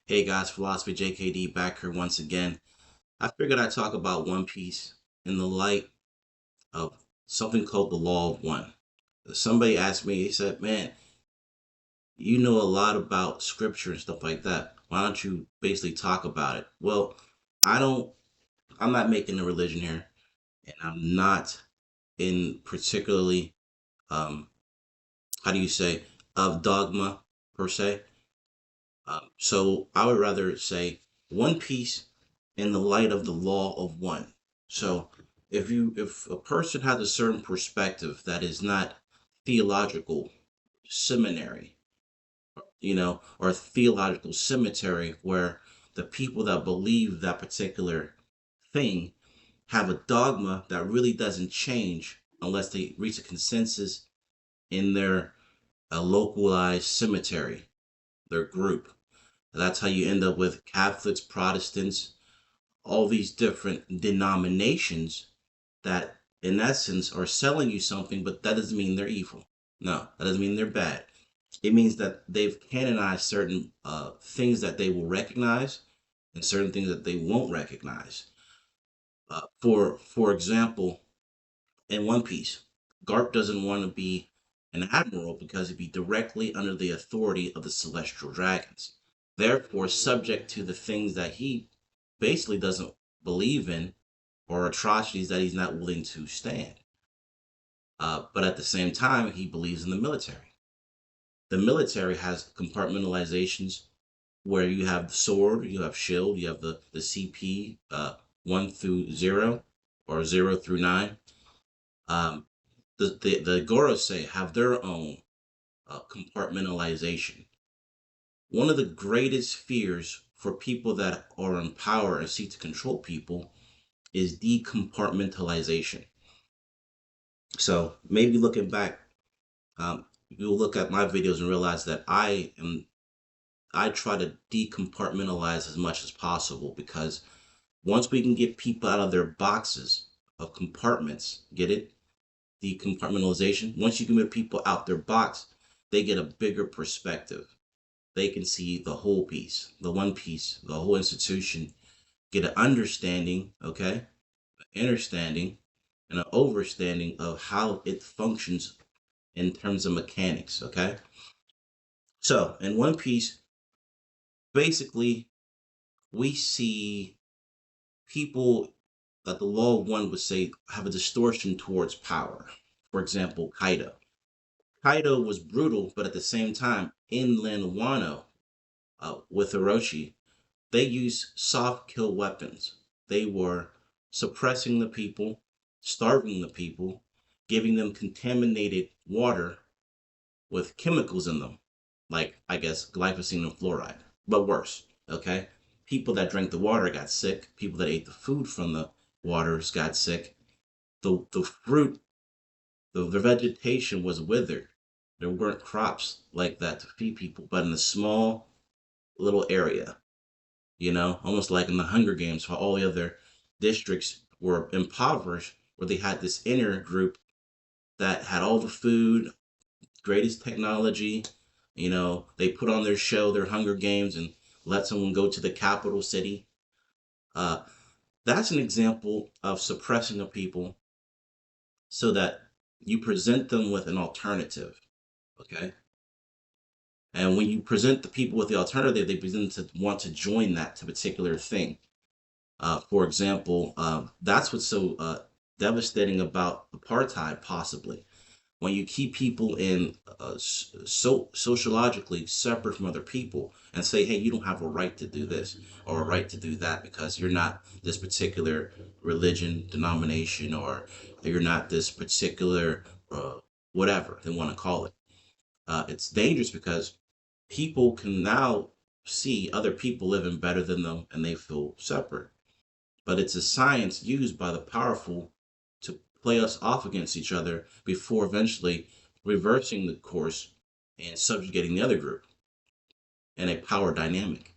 Hey guys, Philosophy JKD back here once again. I figured I'd talk about One Piece in the light of something called the Law of One. Somebody asked me, he said, "Man, you know a lot about scripture and stuff like that. Why don't you basically talk about it?" Well, I don't, I'm not making a religion here, and I'm not in particularly, um, how do you say, of dogma per se. So I would rather say One Piece in the light of the law of one. So if a person has a certain perspective that is not theological seminary, or theological cemetery where the people that believe that particular thing have a dogma that really doesn't change unless they reach a consensus in their localized cemetery, their group. That's how you end up with Catholics, Protestants, all these different denominations that, in essence, are selling you something, but that doesn't mean they're evil. No, that doesn't mean they're bad. It means that they've canonized certain things that they will recognize and certain things that they won't recognize. For example, in One Piece, Garp doesn't want to be an admiral because he'd be directly under the authority of the celestial dragons, therefore subject to the things that he basically doesn't believe in or atrocities that he's not willing to stand. But at the same time, he believes in the military. The military has compartmentalizations where you have the sword, you have shield, you have the CP 1 through 0 or 0 through 9. Um, the Gorosei have their own compartmentalization. One of the greatest fears for people that are in power and seek to control people is decompartmentalization. So maybe looking back, you'll look at my videos and realize that I try to decompartmentalize as much as possible because once we can get people out of their boxes of compartments, get it? Decompartmentalization. Once you can get people out their box, they get a bigger perspective. They can see the whole piece, the one piece, the whole institution, get an understanding, okay? An understanding and an overstanding of how it functions in terms of mechanics, okay? So in One Piece, basically, we see people that the law of one would say have a distortion towards power. For example, Kaido. Kaido was brutal, but at the same time, inland Wano with Orochi, they used soft kill weapons. They were suppressing the people, starving the people, giving them contaminated water with chemicals in them, like I guess glyphosate and fluoride, but worse. Okay, people that drank the water got sick. People that ate the food from the waters got sick. The fruit, the vegetation was withered. There weren't crops like that to feed people, but in a small little area, almost like in the Hunger Games, how all the other districts were impoverished, where they had this inner group that had all the food, greatest technology. They put on their show, their Hunger Games, and let someone go to the capital city. Uh, that's an example of suppressing a people so that you present them with an alternative. Okay. And when you present the people with the alternative, they begin to want to join that to particular thing. For example, that's what's so devastating about apartheid, possibly. When you keep people in sociologically separate from other people and say, hey, you don't have a right to do this or a right to do that because you're not this particular religion, denomination, or you're not this particular whatever they want to call it. It's dangerous because people can now see other people living better than them and they feel separate. But it's a science used by the powerful to play us off against each other before eventually reversing the course and subjugating the other group in a power dynamic.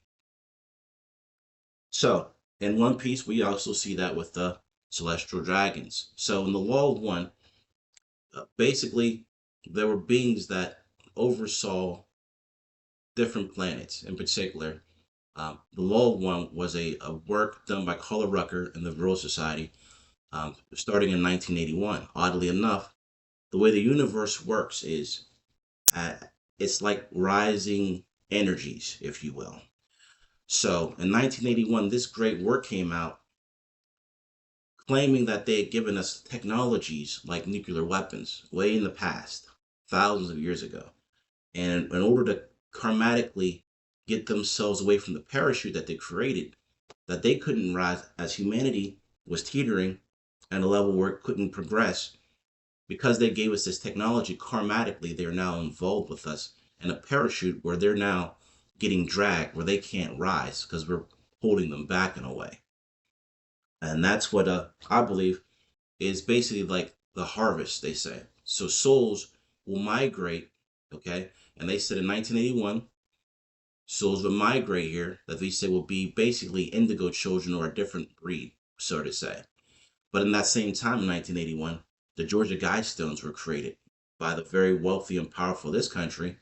So, in One Piece, we also see that with the celestial dragons. So, in the Law of One, basically, there were beings that oversaw different planets, in particular, The Law of One was a work done by Carla Rucker and the Royal Society, starting in 1981. Oddly enough, the way the universe works is uh, it's like rising energies, if you will. So in 1981, this great work came out claiming that they had given us technologies like nuclear weapons way in the past, thousands of years ago. And in order to karmatically get themselves away from the parachute that they created, that they couldn't rise as humanity was teetering at a level where it couldn't progress, because they gave us this technology karmatically, they're now involved with us in a parachute where they're now getting dragged, where they can't rise because we're holding them back in a way. And that's what I believe is basically like the harvest, they say. So souls will migrate, okay? And they said in 1981, souls will migrate here that they say will be basically indigo children or a different breed, so to say. But in that same time in 1981, the Georgia Guidestones were created by the very wealthy and powerful of this country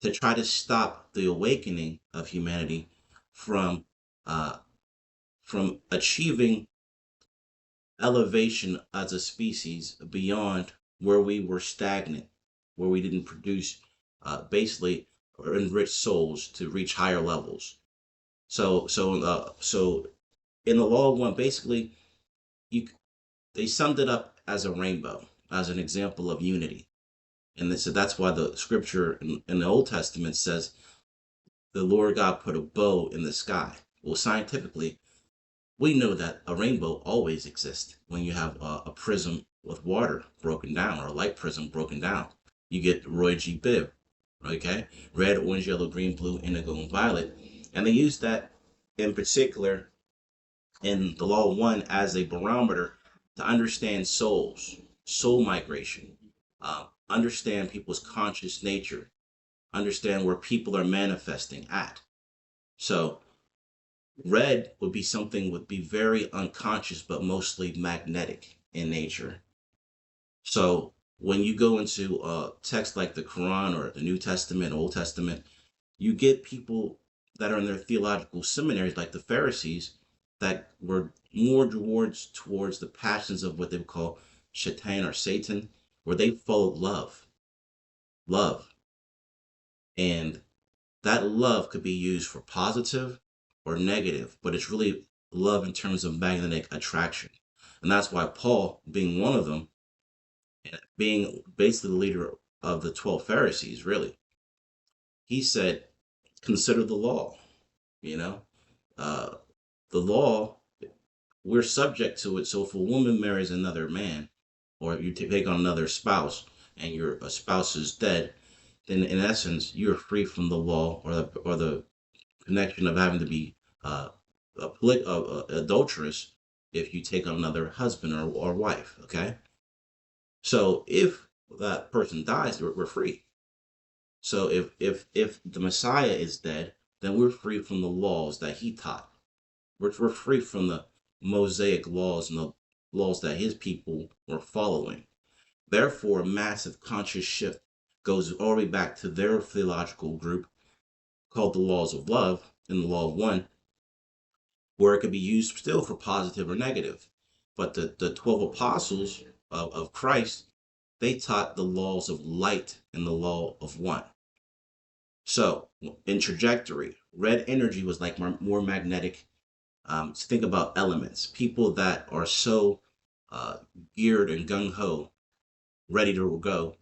to try to stop the awakening of humanity from uh, from achieving elevation as a species beyond where we were stagnant, where we didn't produce basically or enrich souls to reach higher levels. So in the Law of One, basically, you they summed it up as a rainbow, as an example of unity. And so that's why the scripture in the Old Testament says the Lord God put a bow in the sky. Well, scientifically, we know that a rainbow always exists when you have a prism with water broken down or a light prism broken down. You get Roy G. Biv, okay? Red, orange, yellow, green, blue, indigo, and violet. And they use that in particular in the Law of One as a barometer to understand souls, soul migration, understand people's conscious nature, understand where people are manifesting at. So red would be something would be very unconscious, but mostly magnetic in nature. So when you go into a text like the Quran or the New Testament, Old Testament, you get people that are in their theological seminaries, like the Pharisees, that were more towards the passions of what they would call Shaitan or Satan, where they followed love, and that love could be used for positive or negative, but it's really love in terms of magnetic attraction. And that's why Paul, being one of them, being basically the leader of the 12 Pharisees, really, he said, consider the law, you know? Uh, the law, we're subject to it. So if a woman marries another man, or if you take on another spouse and your a spouse is dead, then in essence, you're free from the law or the connection of having to be uh, adulterous if you take on another husband or wife. Okay, so if that person dies, we're free. So if the Messiah is dead, then we're free from the laws that he taught. We're free from the Mosaic laws and the laws that his people were following. Therefore, a massive conscious shift goes all the way back to their theological group called the laws of love in the Law of One, where it could be used still for positive or negative. But the 12 apostles of Christ, they taught the laws of light and the law of one. So in trajectory, red energy was like more magnetic. Think about elements, people that are so uh, geared and gung ho, ready to go.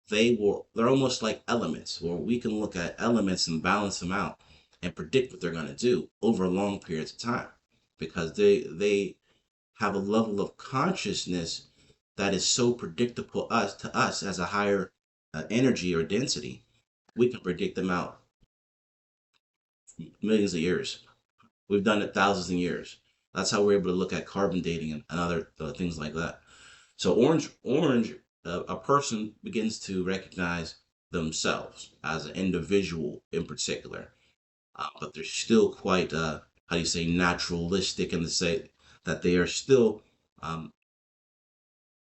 They're almost like elements, where we can look at elements and balance them out and predict what they're going to do over long periods of time, because they have a level of consciousness that is so predictable us to us as a higher energy or density. We can predict them out millions of years. We've done it thousands of years. That's how we're able to look at carbon dating and other things like that. So orange, a person begins to recognize themselves as an individual in particular, but they're still quite, how do you say, naturalistic in the say that they are still um,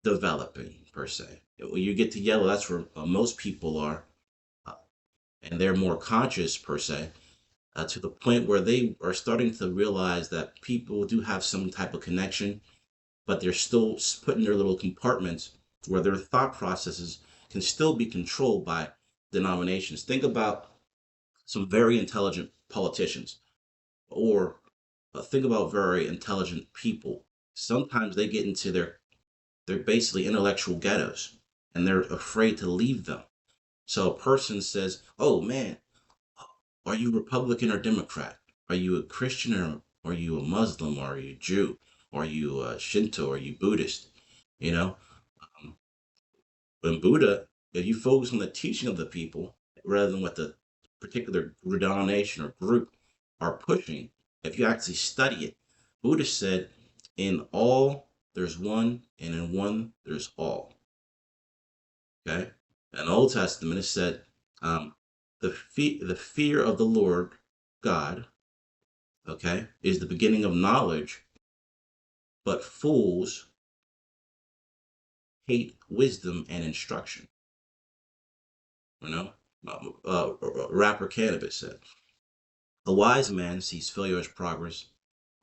developing per se. When you get to yellow, that's where most people are, uh, and they're more conscious per se. to the point where they are starting to realize that people do have some type of connection, but they're still put in their little compartments where their thought processes can still be controlled by denominations. Think about some very intelligent politicians, or think about very intelligent people. Sometimes they get into they're basically intellectual ghettos, and they're afraid to leave them. So a person says, "Oh man, are you Republican or Democrat? Are you a Christian, or are you a Muslim, or are you Jew? Or are you Shinto? Or are you Buddhist?" You know, um, in Buddha, if you focus on the teaching of the people rather than what the particular denomination or group are pushing, if you actually study it, Buddha said, "In all there's one, and in one there's all." Okay, in the Old Testament it said, um, the fear of the Lord God, okay, is the beginning of knowledge, but fools hate wisdom and instruction. You know, rapper Cannabis said, "A wise man sees failure as progress.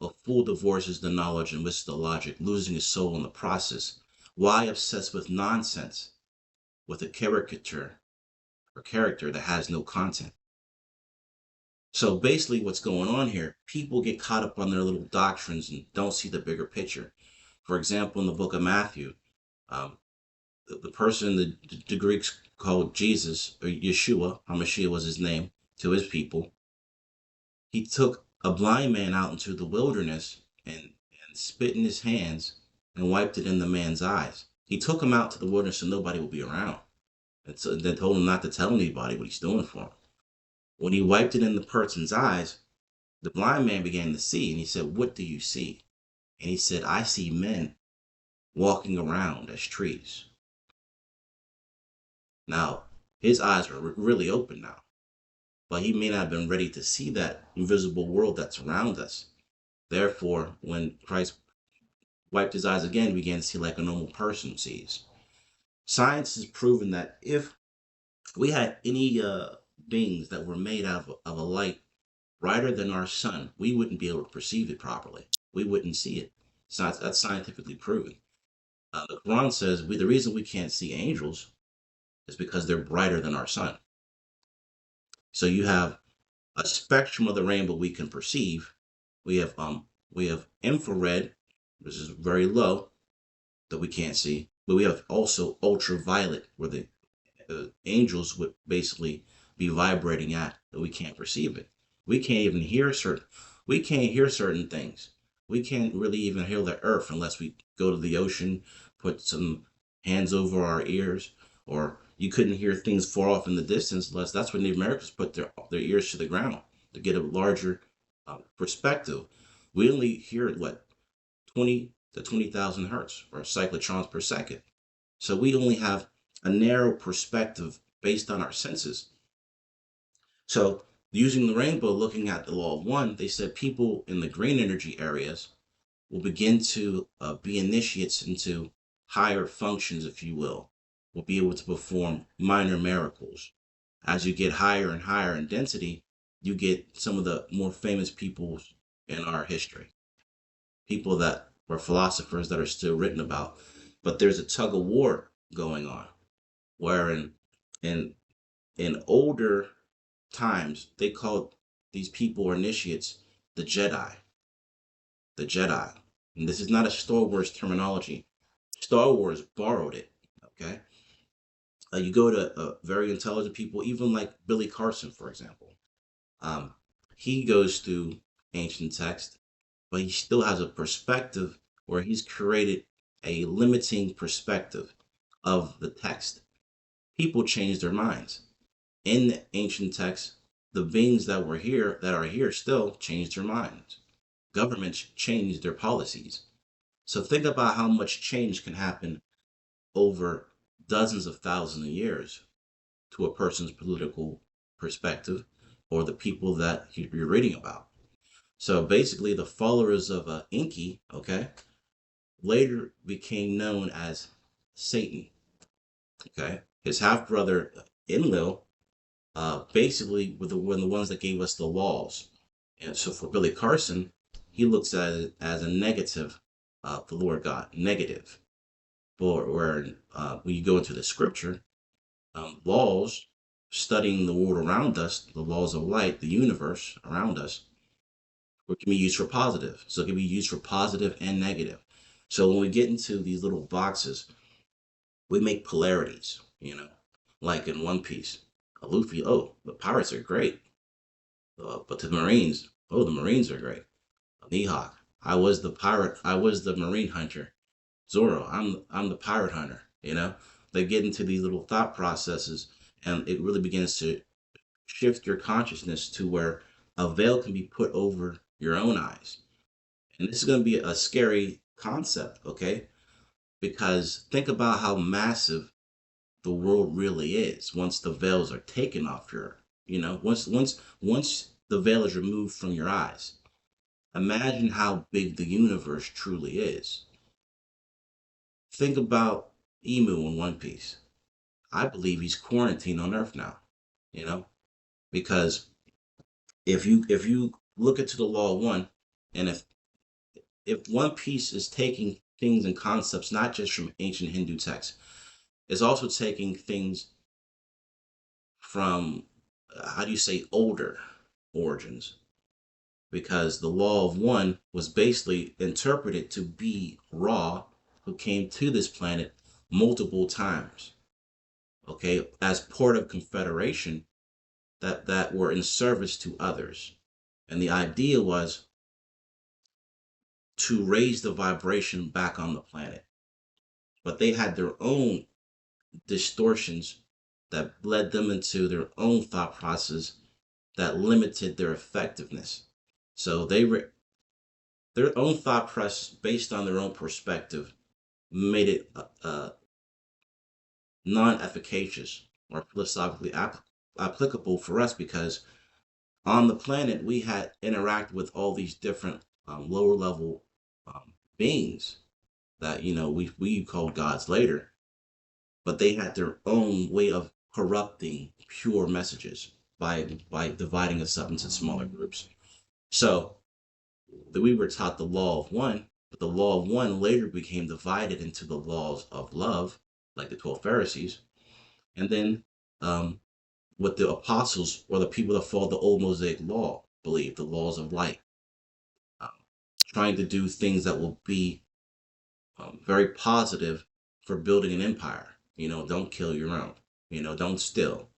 A fool divorces the knowledge and misses the logic, losing his soul in the process. Why obsess with nonsense, with a caricature or character that has no content?" So basically, what's going on here, people get caught up on their little doctrines and don't see the bigger picture. For example, in the book of Matthew, um, the person the Greeks called Jesus, or Yeshua, Hamashiach was his name, to his people, he took a blind man out into the wilderness and spit in his hands and wiped it in the man's eyes. He took him out to the wilderness so nobody would be around. And so then told him not to tell anybody what he's doing for him. When he wiped it in the person's eyes, the blind man began to see, and he said, "What do you see?" And he said, "I see men walking around as trees." Now, his eyes are really open now, but he may not have been ready to see that invisible world that's around us. Therefore, when Christ wiped his eyes again, he began to see like a normal person sees. Science has proven that if we had any beings that were made out of a light brighter than our sun, we wouldn't be able to perceive it properly. We wouldn't see it. That's scientifically proven. The Quran says the reason we can't see angels is because they're brighter than our sun. So you have a spectrum of the rainbow we can perceive. We have infrared, which is very low, that we can't see, but we have also ultraviolet, where the angels would basically be vibrating at, that we can't perceive it. We can't even hear certain. We can't hear certain things. We can't really even hear the earth unless we go to the ocean, put some hands over our ears, or you couldn't hear things far off in the distance unless that's when the Americans put their ears to the ground to get a larger perspective. We only hear what 20 to 20,000 hertz or cyclotrons per second. So we only have a narrow perspective based on our senses. So using the rainbow, looking at the law of one, they said people in the green energy areas will begin to be initiates into higher functions, if you will be able to perform minor miracles. As you get higher and higher in density, you get some of the more famous people in our history, people that were philosophers that are still written about. But there's a tug of war going on, wherein in in older times they called these people or initiates the Jedi. The Jedi. And this is not a Star Wars terminology. Star Wars borrowed it. Okay. You go to very intelligent people, even like Billy Carson, for example. Um, he goes through ancient text, but he still has a perspective where he's created a limiting perspective of the text. People change their minds. In the ancient texts, the beings that are here still changed their minds. Governments changed their policies. So think about how much change can happen over dozens of thousands of years to a person's political perspective or the people that you're reading about. So basically, the followers of Enki, okay, later became known as Satan. Okay, his half brother Enlil basically were the ones that gave us the laws. And so for Billy Carson, he looks at it as a negative of the Lord God, negative. For where when you go into the scripture, laws, studying the world around us, the laws of light, the universe around us, it can be used for positive. So it can be used for positive and negative. So when we get into these little boxes, we make polarities, like in One Piece. Luffy, oh, the pirates are great. But to the Marines, oh, the Marines are great. Mihawk, I was the Marine hunter. Zoro, I'm the pirate hunter. They get into these little thought processes, and it really begins to shift your consciousness to where a veil can be put over your own eyes. And this is going to be a scary concept, okay? Because think about how massive the world really is once the veils are taken off once the veil is removed from your eyes. Imagine how big the universe truly is. Think about Emu in One Piece. I believe he's quarantined on Earth now, you know, because if you look into the law of one, and if One Piece is taking things and concepts not just from ancient Hindu texts, it's also taking things from how do you say older origins, because the law of one was basically interpreted to be Ra, who came to this planet multiple times, okay, as part of confederation that were in service to others. And the idea was to raise the vibration back on the planet. But they had their own distortions that led them into their own thought process that limited their effectiveness. So their own thought process based on their own perspective made it non-efficacious or philosophically applicable for us, because on the planet we had interact with all these different lower level beings that we called gods later, but they had their own way of corrupting pure messages by dividing us up into smaller groups. So we were taught the law of one, but the law of one later became divided into the laws of love, like the 12 Pharisees, and then what the apostles or the people that followed the old Mosaic law believed, the laws of light, um, trying to do things that will be very positive for building an empire. Don't kill your own. Don't steal.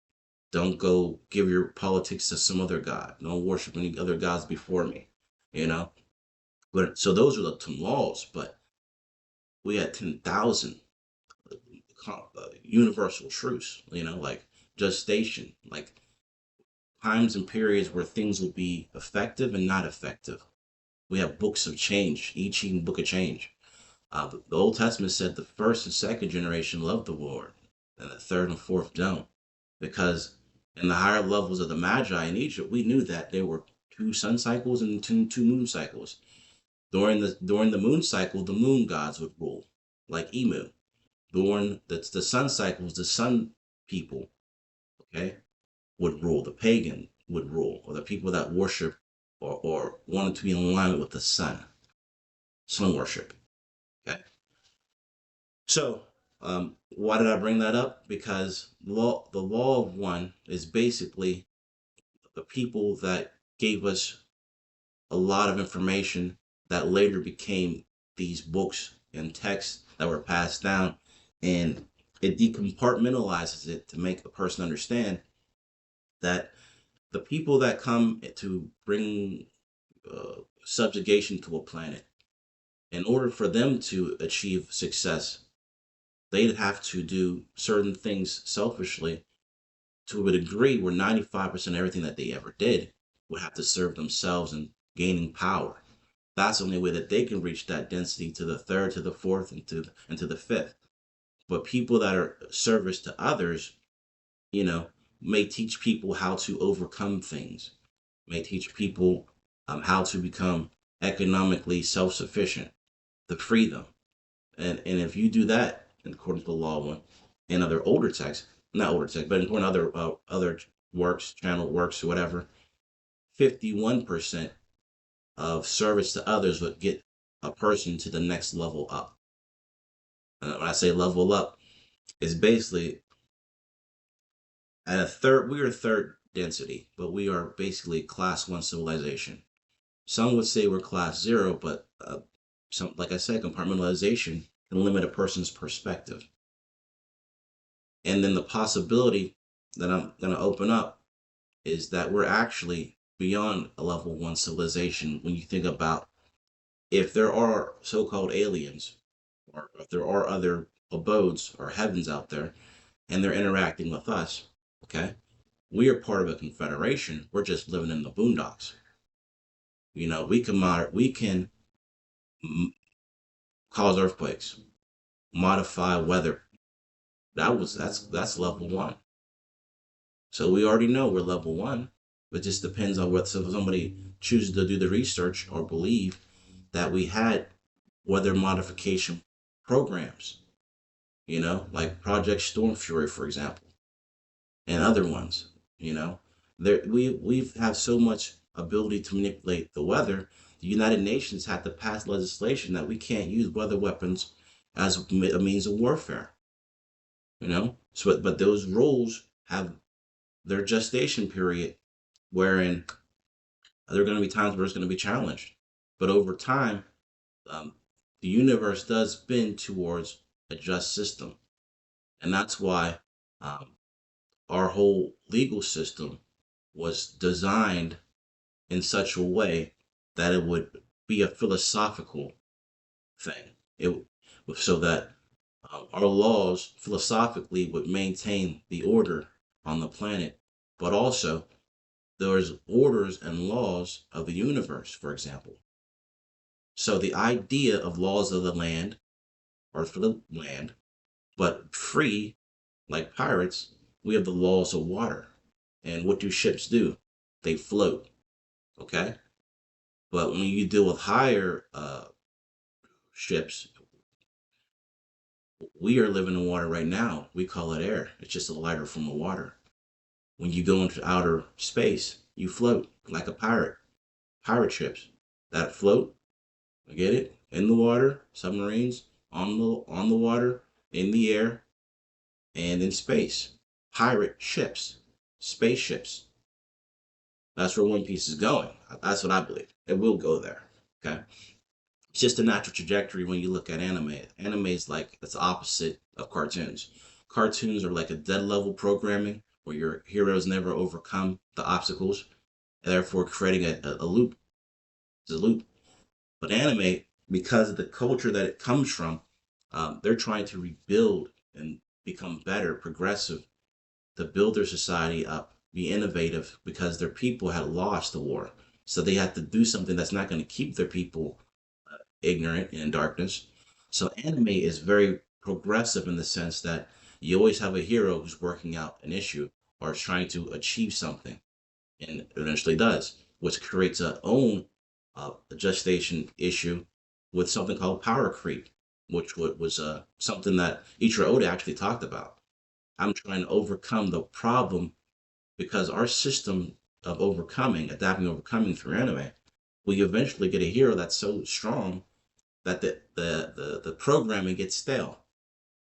Don't go give your politics to some other god. Don't worship any other gods before me. You know. But so those are the two laws. But we had 10,000 universal truths. Like gestation, like times and periods where things will be effective and not effective. We have books of change, each book of change. The Old Testament said the first and second generation loved the Lord, and the third and fourth don't. Because in the higher levels of the Magi in Egypt, we knew that there were two sun cycles and two moon cycles. During the moon cycle, the moon gods would rule, like Emu. During the sun cycles, the sun people, okay, would rule. The pagan would rule, or the people that worship or wanted to be in alignment with the sun worship. Okay. So, why did I bring that up? Because the law of one is basically the people that gave us a lot of information that later became these books and texts that were passed down, and it decompartmentalizes it to make a person understand that the people that come to bring subjugation to a planet, in order for them to achieve success, they'd have to do certain things selfishly to a degree where 95% of everything that they ever did would have to serve themselves and gaining power. That's the only way that they can reach that density to the third, to the fourth, and to the fifth. But people that are service to others, you know, may teach people how to overcome things, may teach people how to become economically self-sufficient, to free them. And if you do that, according to the law one and other older texts, not older texts, but according to other works, channel works, or whatever, 51% of service to others would get a person to the next level up. When I say level up, it's basically at a third, we are third density, but we are basically class one civilization. Some would say we're class zero, but some, like I said, compartmentalization can limit a person's perspective. And then the possibility that I'm going to open up is that we're actually beyond a level one civilization when you think about if there are so-called aliens or if there are other abodes or heavens out there and they're interacting with us, okay? We are part of a confederation. We're just living in the boondocks. You know, we can cause earthquakes, modify weather. That's level one. So we already know we're level one. It just depends on what somebody chooses to do the research or believe that we had weather modification programs, you know, like Project Storm Fury, for example, and other ones, you know. We have so much ability to manipulate the weather. The United Nations had to pass legislation that we can't use weather weapons as a means of warfare, you know. So, but those rules have their gestation period, wherein there are going to be times where it's going to be challenged. But over time, um, the universe does bend towards a just system. And that's why um, our whole legal system was designed in such a way that it would be a philosophical thing. So that our laws philosophically would maintain the order on the planet, but also there's orders and laws of the universe, for example. So the idea of laws of the land are for the land, but free, like pirates, we have the laws of water. And what do ships do? They float, okay? But when you deal with higher ships, we are living in water right now. We call it air. It's just a lighter form of water. When you go into outer space, you float like a pirate. Pirate ships that float, get it? In the water, submarines, on the water, in the air, and in space. Pirate ships, spaceships. That's where One Piece is going. That's what I believe. It will go there. Okay. It's just a natural trajectory when you look at anime. Anime is like it's the opposite of cartoons. Cartoons are like a dead level programming where your heroes never overcome the obstacles, therefore creating a loop. It's a loop. But anime, because of the culture that it comes from, they're trying to rebuild and become better, progressive, to build their society up, be innovative, because their people had lost the war. So they had to do something that's not going to keep their people ignorant and in darkness. So anime is very progressive in the sense that you always have a hero who's working out an issue or is trying to achieve something and eventually does, which creates a own gestation issue with something called power creep, which was something that Ichiro Oda actually talked about. I'm trying to overcome the problem because our system of overcoming, adapting, overcoming through anime, we eventually get a hero that's so strong that the programming gets stale.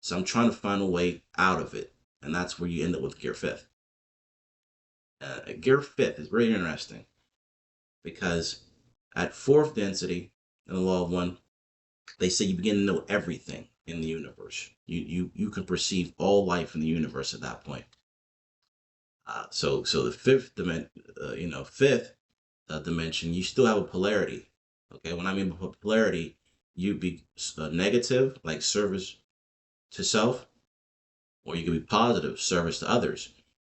So I'm trying to find a way out of it, and that's where you end up with Gear Fifth. Gear Fifth is very interesting because at fourth density in the Law of One, they say you begin to know everything in the universe. You can perceive all life in the universe at that point. So the fifth dimension, fifth dimension, you still have a polarity. Okay, when I mean polarity, you be negative, like service to self, or you can be positive, service to others.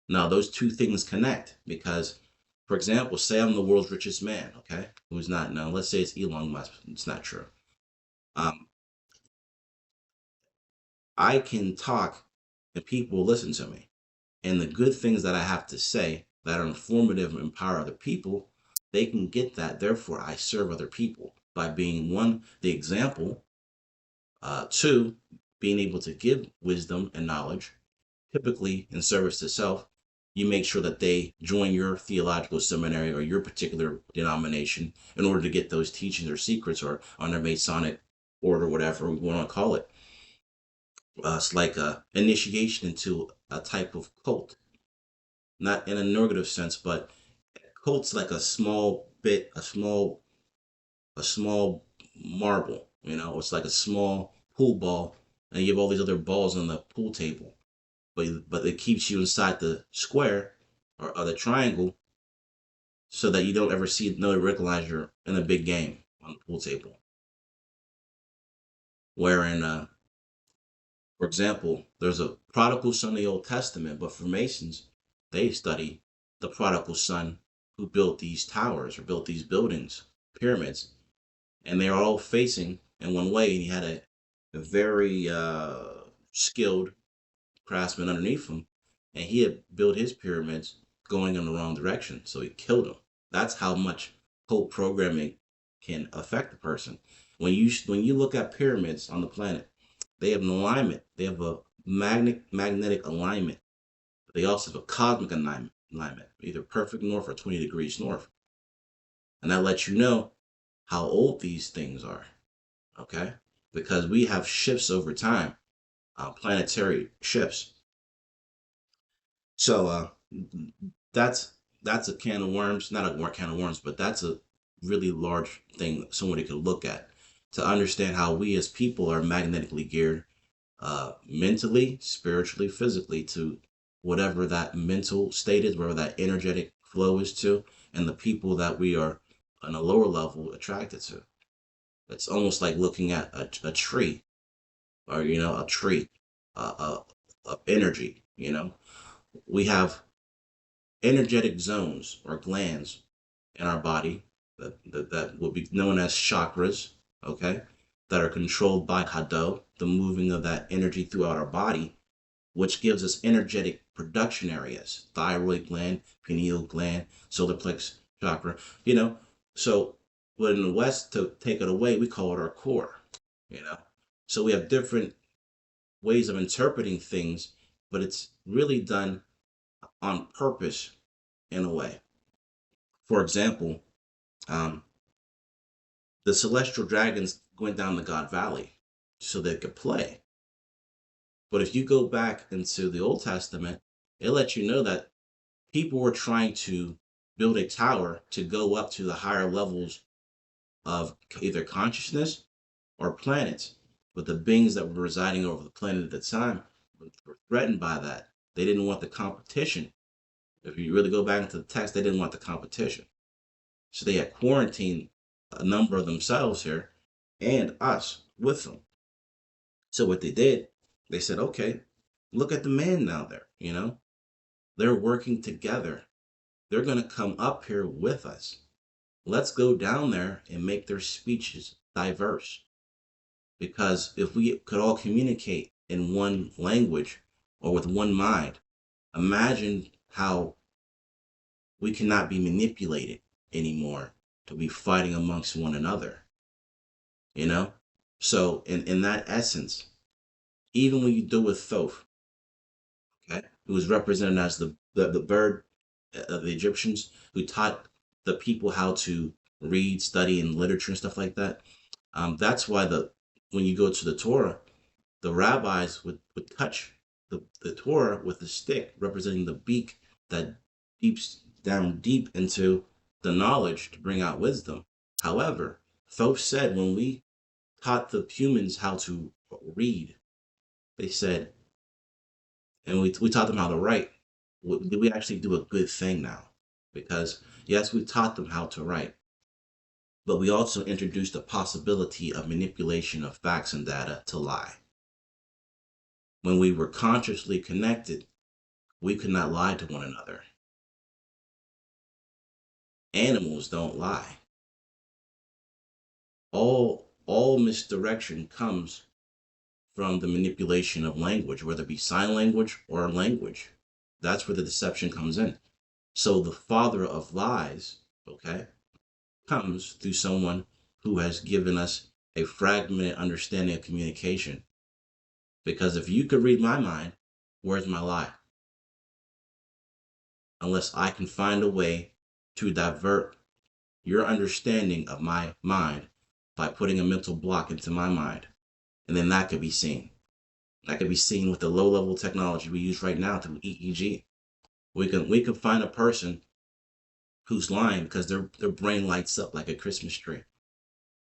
Now those two things connect because, for example, say I'm the world's richest man, okay, who's not known. Let's say it's Elon Musk. It's not true. Um, I can talk, and people will listen to me. And the good things that I have to say that are informative and empower other people, they can get that. Therefore, I serve other people by being one, the example, two, being able to give wisdom and knowledge, typically in service to self, you make sure that they join your theological seminary or your particular denomination in order to get those teachings or secrets or on their Masonic order, whatever we want to call it. It's like a initiation into a type of cult, not in a negative sense, but cult's like a small bit, a small marble. It's like a small pool ball, and you have all these other balls on the pool table, but it keeps you inside the square or the triangle, so that you don't ever see another recognize you're in a big game on the pool table. Wherein, for example, there's a prodigal son in the Old Testament, but for Masons, they study the prodigal son who built these towers or built these buildings, pyramids, and they're all facing in one way, and he had a very skilled craftsman underneath him, and he had built his pyramids going in the wrong direction, so he killed him. That's how much cult programming can affect a person. When you look at pyramids on the planet, they have an alignment. They have a magnetic alignment. They also have a cosmic alignment, either perfect north or 20 degrees north. And that lets you know how old these things are, okay? Because we have shifts over time, planetary shifts. So that's a can of worms, not a can of worms, but that's a really large thing somebody could look at to understand how we as people are magnetically geared, mentally, spiritually, physically, to whatever that mental state is, whatever that energetic flow is to, and the people that we are on a lower level attracted to. It's almost like looking at a tree, or a tree, of energy. We have energetic zones or glands in our body that will be known as chakras, okay, that are controlled by Hado, the moving of that energy throughout our body, which gives us energetic production areas: thyroid gland, pineal gland, solar plex chakra. So, but in the West, to take it away, we call it our core. You know, so we have different ways of interpreting things, but it's really done on purpose in a way. For example, um, the celestial dragons went down the God Valley so they could play. But if you go back into the Old Testament, it lets you know that people were trying to build a tower to go up to the higher levels of either consciousness or planets. But the beings that were residing over the planet at the time were threatened by that. They didn't want the competition. If you really go back into the text, they didn't want the competition. So they had quarantined a number of themselves here and us with them. So what they did, they said, okay, look at the man down there, They're working together. They're going to come up here with us. Let's go down there and make their speeches diverse. Because if we could all communicate in one language or with one mind, imagine how we cannot be manipulated anymore to be fighting amongst one another. you know so in that essence, even when you deal with Thoth, okay, who was represented as the bird of the Egyptians, who taught the people how to read, study, and literature and stuff like that. That's why when you go to the Torah, the rabbis would touch the Torah with a stick representing the beak that deeps down deep into the knowledge to bring out wisdom. However, Thoth said when we taught the humans how to read, they said, and we taught them how to write, did we actually do a good thing now? Because yes, we taught them how to write, but we also introduced the possibility of manipulation of facts and data to lie. When we were consciously connected, we could not lie to one another. Animals don't lie. All misdirection comes from the manipulation of language, whether it be sign language or language. That's where the deception comes in. So the father of lies, okay, comes through someone who has given us a fragmented understanding of communication. Because if you could read my mind, where's my lie? unless I can find a way to divert your understanding of my mind by putting a mental block into my mind. And then that could be seen. That could be seen with the low level technology we use right now through EEG. We can find a person who's lying because their brain lights up like a Christmas tree.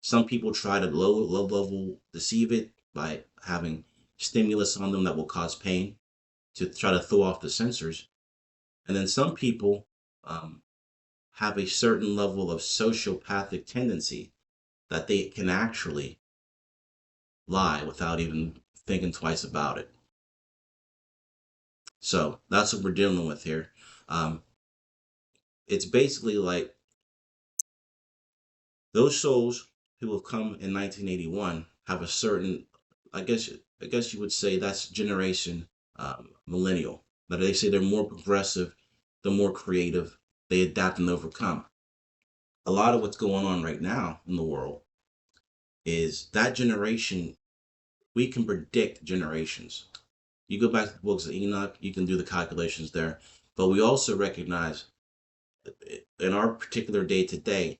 Some people try to low level deceive it by having stimulus on them that will cause pain to try to throw off the sensors. And then some people um, have a certain level of sociopathic tendency that they can actually lie without even thinking twice about it. So that's what we're dealing with here. Um, it's basically like those souls who have come in 1981 have a certain, I guess, I guess you would say that's generation millennial. That they say they're more progressive, they're more creative, they adapt and overcome. A lot of what's going on right now in the world is that generation. We can predict generations. You go back to the books of Enoch, you can do the calculations there. But we also recognize in our particular day to day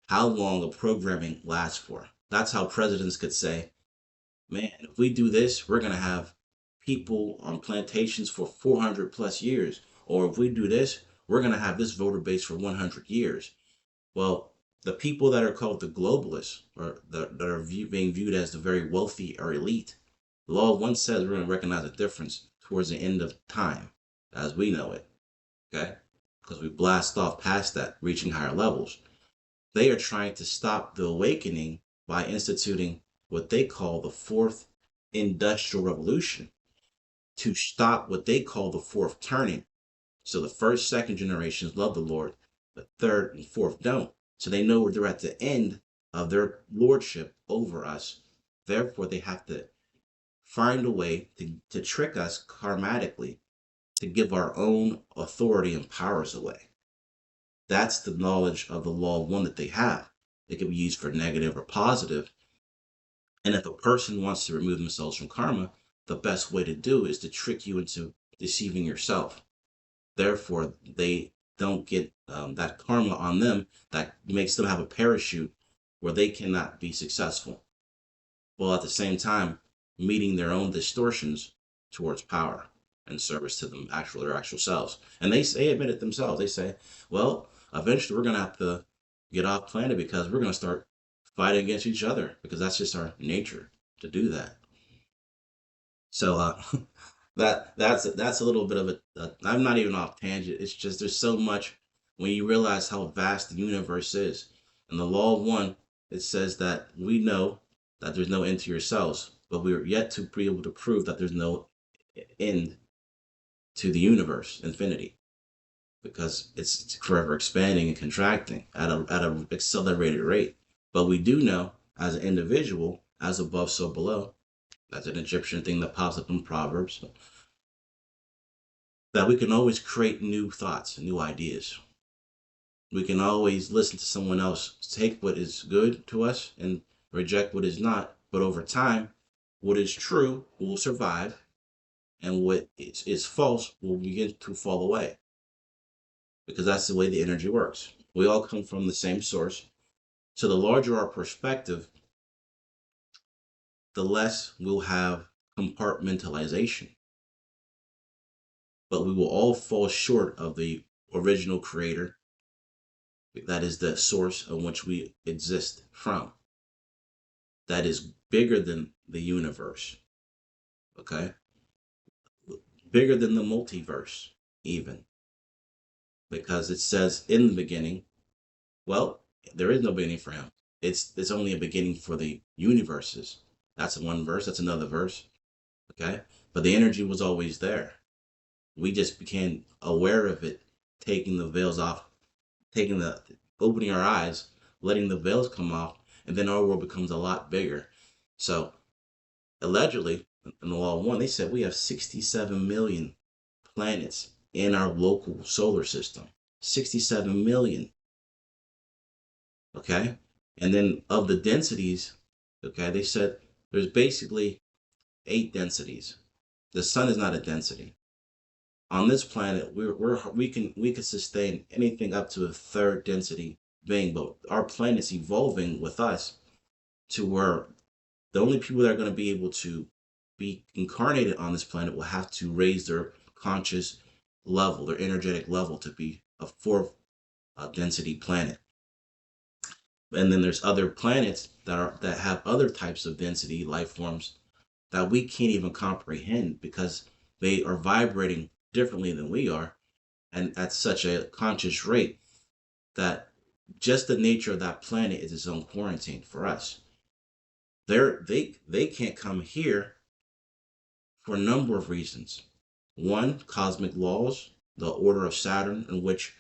how long a programming lasts for. That's how presidents could say, man, if we do this, we're going to have people on plantations for 400 plus years. Or if we do this, we're going to have this voter base for 100 years. Well, the people that are called the globalists, or that are being viewed as the very wealthy or elite, the law of one says we're going to recognize a difference towards the end of time as we know it. Okay? Because we blast off past that, reaching higher levels. They are trying to stop the awakening by instituting what they call the fourth industrial revolution to stop what they call the fourth turning. So the first, second generations love the Lord, the third and fourth don't. So they know they're at the end of their lordship over us. Therefore, they have to find a way to trick us karmatically to give our own authority and powers away. That's the knowledge of the law of one that they have. It can be used for negative or positive. And if a person wants to remove themselves from karma, the best way to do is to trick you into deceiving yourself. Therefore, they don't get that karma on them that makes them have a parachute where they cannot be successful, while at the same time meeting their own distortions towards power and service to their actual selves. And they admit it themselves. They say, well, eventually we're going to have to get off planet because we're going to start fighting against each other because that's just our nature to do that. So that's a little bit of I'm not even off tangent. It's just there's so much when you realize how vast the universe is. And the law of one, it says that we know that there's no end to yourselves, but we are yet to be able to prove that there's no end to the universe, infinity, because it's forever expanding and contracting at a accelerated rate. But we do know as an individual, as above, so below. That's an Egyptian thing that pops up in Proverbs. That we can always create new thoughts and new ideas. We can always listen to someone else, take what is good to us and reject what is not. But over time, what is true will survive and what is false will begin to fall away. Because that's the way the energy works. We all come from the same source. So the larger our perspective, the less we'll have compartmentalization. But we will all fall short of the original creator. That is the source on which we exist from. That is bigger than the universe. Okay? Bigger than the multiverse, even. Because it says in the beginning, well, there is no beginning for him. It's only a beginning for the universes. That's one verse, that's another verse. Okay? But the energy was always there. We just became aware of it, taking the veils off, opening our eyes, letting the veils come off, and then our world becomes a lot bigger. So allegedly, in the law of one, they said we have 67 million planets in our local solar system. 67 million. Okay? And then of the densities, okay, they said there's basically 8 densities. The sun is not a density. On this planet, we can sustain anything up to a third density being, but our planet's evolving with us to where the only people that are going to be able to be incarnated on this planet will have to raise their conscious level, their energetic level, to be a fourth density planet. And then there's other planets that have other types of density life forms that we can't even comprehend because they are vibrating differently than we are, and at such a conscious rate that just the nature of that planet is its own quarantine for us. They can't come here for a number of reasons. One, cosmic laws, the order of Saturn, in which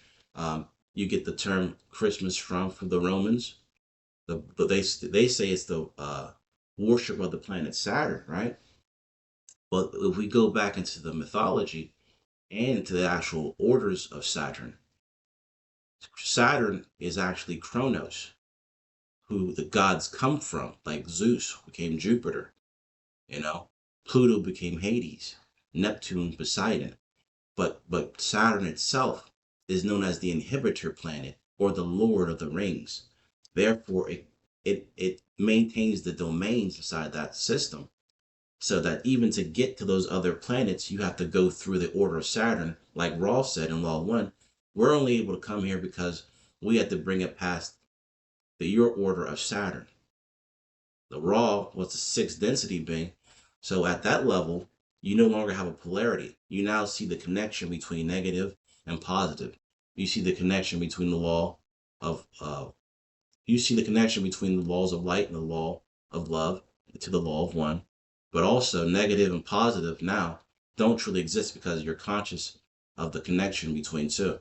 you get the term Christmas from the Romans. They say it's the worship of the planet Saturn, right? But if we go back into the mythology and into the actual orders of Saturn, Saturn is actually Kronos, who the gods come from, like Zeus became Jupiter, you know, Pluto became Hades, Neptune Poseidon. But Saturn itself is known as the inhibitor planet or the Lord of the Rings. Therefore, it maintains the domains inside that system, so that even to get to those other planets, you have to go through the order of Saturn. Like Rolf said in Law 1, we're only able to come here because we had to bring it past your order of Saturn. The Ra was the sixth density being. So at that level, you no longer have a polarity. You now see the connection between negative and positive. You see the connection between the law of you see the connection between the laws of light and the law of love to the law of one. But also negative and positive now don't truly exist because you're conscious of the connection between two.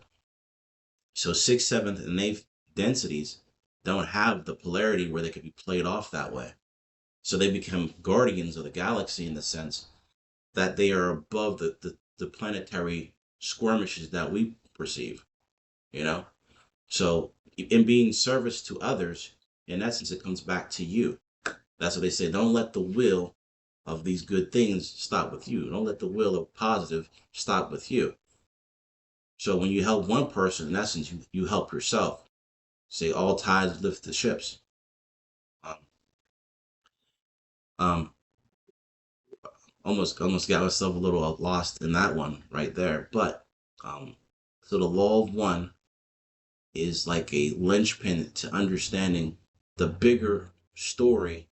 So sixth, seventh, and eighth densities don't have the polarity where they could be played off that way. So they become guardians of the galaxy in the sense that they are above the planetary skirmishes that we perceive, you know? So in being service to others, in essence, it comes back to you. That's what they say. Don't let the will of these good things stop with you. Don't let the will of positive stop with you. So when you help one person, in essence, you help yourself. Say all tides lift the ships. Um, um, almost got myself a little lost in that one right there. But um, so the law of one is like a linchpin to understanding the bigger story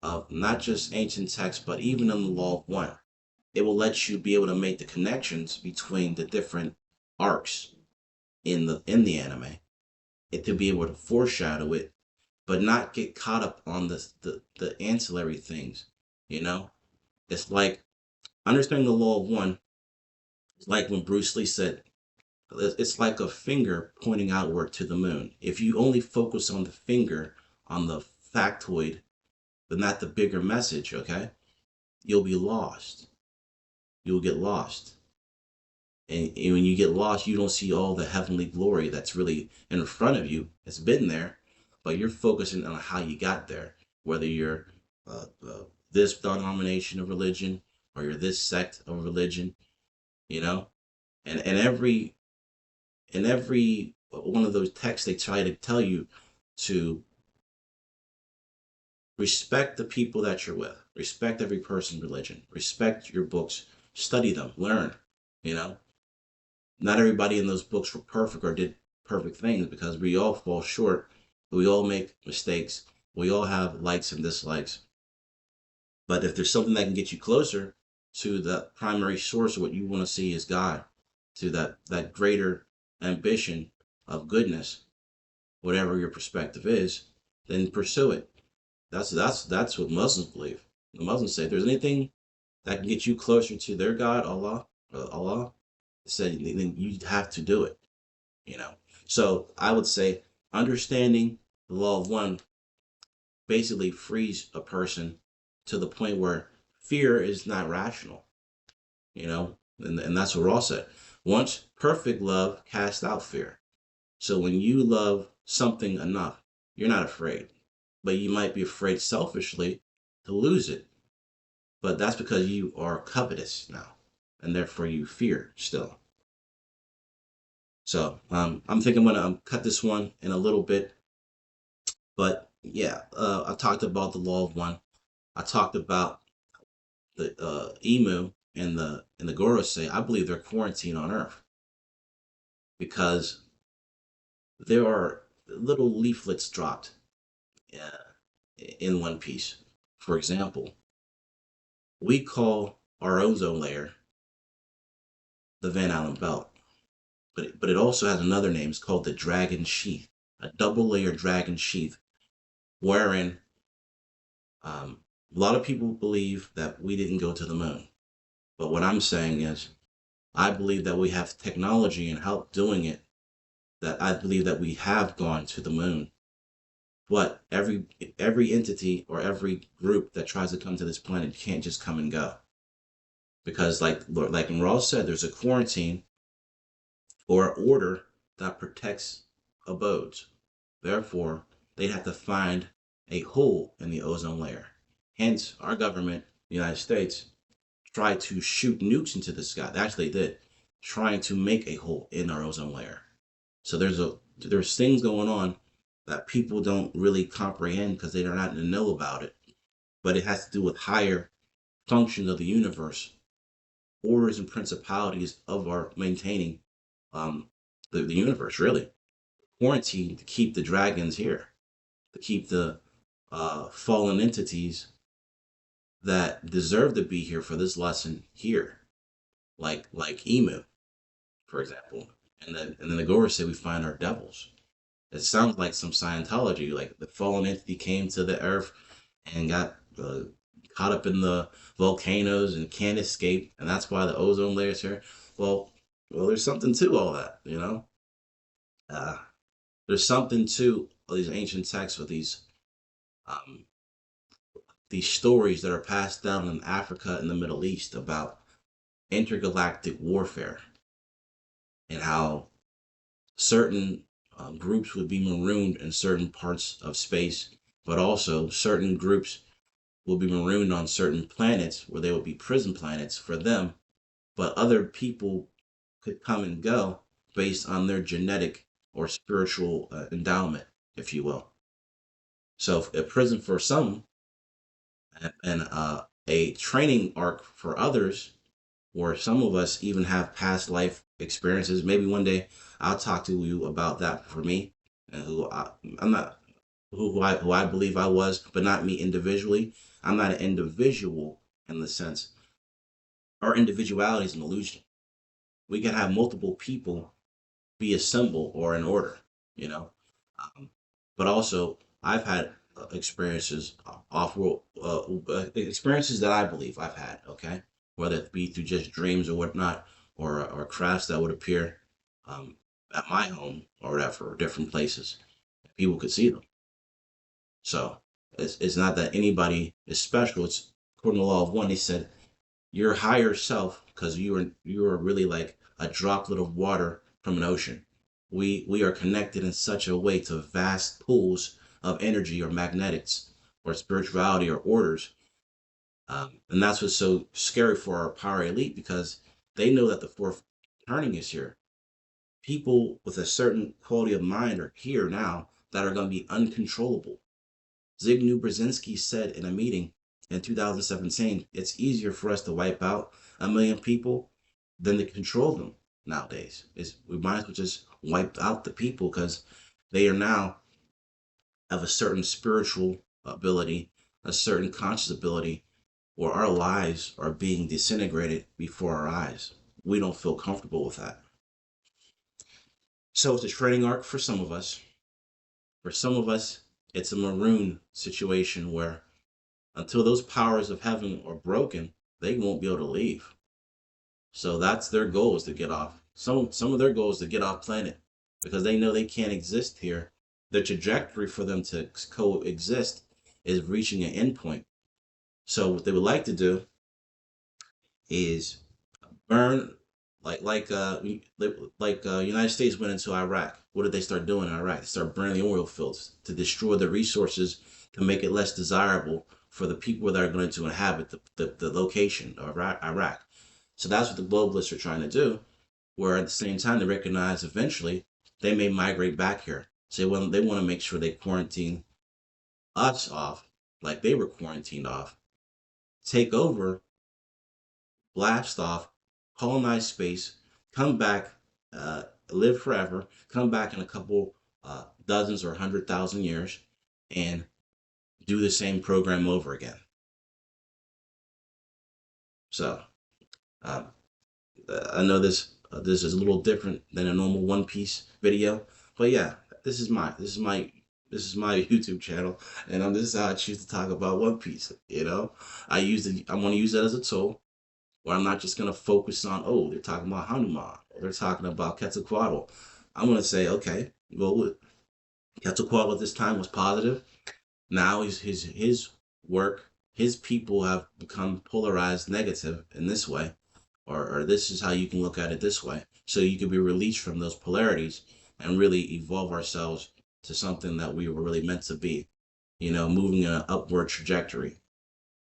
of not just ancient texts, but even in the law of one. It will let you be able to make the connections between the different arcs in the anime, it to be able to foreshadow it, but not get caught up on the ancillary things. You know, it's like understanding the law of one. It's like when Bruce Lee said, "It's like a finger pointing outward to the moon." If you only focus on the finger, on the factoid, but not the bigger message, okay, you'll be lost. You'll get lost. And when you get lost, you don't see all the heavenly glory that's really in front of you. It's been there, but you're focusing on how you got there. Whether you're this denomination of religion or you're this sect of religion, you know, and every one of those texts they try to tell you to respect the people that you're with, respect every person's religion, respect your books, study them, learn, you know. Not everybody in those books were perfect or did perfect things because we all fall short. We all make mistakes. We all have likes and dislikes. But if there's something that can get you closer to the primary source of what you want to see as God, to that greater ambition of goodness, whatever your perspective is, then pursue it. That's what Muslims believe. The Muslims say if there's anything that can get you closer to their God, Allah said, then you have to do it. You know. So I would say understanding the law of one basically frees a person to the point where fear is not rational. You know, and that's what Ross said. Once perfect love casts out fear. So when you love something enough, you're not afraid. But you might be afraid selfishly to lose it. But that's because you are covetous now. and therefore you fear still. So I'm thinking I'm gonna cut this one in a little bit, but yeah, I talked about the law of one. I talked about the emu and the Gorosei. I believe they're quarantined on Earth because there are little leaflets dropped uh, in One Piece. For example, we call our ozone layer the Van Allen belt, but it also has another name. It's called the Dragon Sheath, a double layer dragon sheath, wherein a lot of people believe that we didn't go to the moon. But what I'm saying is, I believe that we have technology and help doing it. That I believe that we have gone to the moon. But every entity or every group that tries to come to this planet can't just come and go because, like Ross said, there's a quarantine or order that protects abodes. Therefore, they'd have to find a hole in the ozone layer. Hence, our government, the United States, tried to shoot nukes into the sky. They actually did, trying to make a hole in our ozone layer. So there's things going on that people don't really comprehend because they're not in the know about it. But it has to do with higher functions of the universe, orders and principalities of our maintaining um, the universe, really. Quarantine to keep the dragons here, to keep the fallen entities that deserve to be here for this lesson here, like Emu, for example. And then the Gorosei we find our devils. It sounds like some Scientology, like the fallen entity came to the earth and got caught up in the volcanoes and can't escape, and that's why the ozone layer is here. Well, there's something to all that, you know. Uh, there's something to all these ancient texts with um, these stories that are passed down in Africa and the Middle East about intergalactic warfare and how certain groups would be marooned in certain parts of space, but also certain groups will be marooned on certain planets where they will be prison planets for them, but other people could come and go based on their genetic or spiritual endowment, if you will. So, a prison for some and a training arc for others, or some of us even have past life experiences. Maybe one day I'll talk to you about that for me, and I'm not who I believe I was, but not me individually. I'm not an individual in the sense our individuality is an illusion. We can have multiple people be a symbol or an order, you know. Um, but also, I've had experiences off world experiences that I believe I've had. Okay, whether it be through just dreams or whatnot, or crafts that would appear um, at my home or whatever, or different places, people could see them. So it's not that anybody is special. It's according to the law of one. He said your higher self, because you are really like a droplet of water from an ocean. We are connected in such a way to vast pools of energy or magnetics or spirituality or orders. And that's what's so scary for our power elite because they know that the fourth turning is here. People with a certain quality of mind are here now that are going to be uncontrollable. Zygmunt Brzezinski said in a meeting in 2017, it's easier for us to wipe out 1 million people than to control them nowadays. We might as well just wipe out the people because they are now of a certain spiritual ability, a certain conscious ability, where our lives are being disintegrated before our eyes. We don't feel comfortable with that. So it's a training arc for some of us. For some of us, it's a maroon situation where until those powers of heaven are broken, they won't be able to leave. So that's their goal is to get off. Some of their goals to get off planet because they know they can't exist here. The trajectory for them to coexist is reaching an endpoint. So what they would like to do is burn United States went into Iraq. What did they start doing in Iraq? They start burning the oil fields to destroy the resources to make it less desirable for the people that are going to inhabit the location of Iraq. So that's what the globalists are trying to do, where at the same time they recognize eventually they may migrate back here. So they want to make sure they quarantine us off like they were quarantined off, take over, blast off, colonize space, come back, live forever, come back in a couple dozens or 100,000 years, and do the same program over again. So um, I know this is a little different than a normal One Piece video, but yeah, this is my YouTube channel, and this is how I choose to talk about One Piece. I want to use that as a tool where I'm not just gonna focus on, oh, they're talking about Hanuman, or they're talking about Quetzalcoatl. I'm gonna say, okay, well, Quetzalcoatl at this time was positive. Now his work, his people have become polarized negative in this way, or this is how you can look at it this way. So you can be released from those polarities and really evolve ourselves to something that we were really meant to be, moving in an upward trajectory,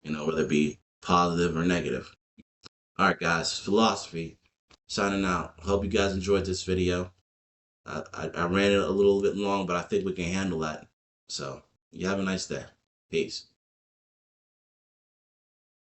whether it be positive or negative. All right, guys, philosophy signing out. Hope you guys enjoyed this video. I ran it a little bit long, but I think we can handle that. So you have a nice day. Peace.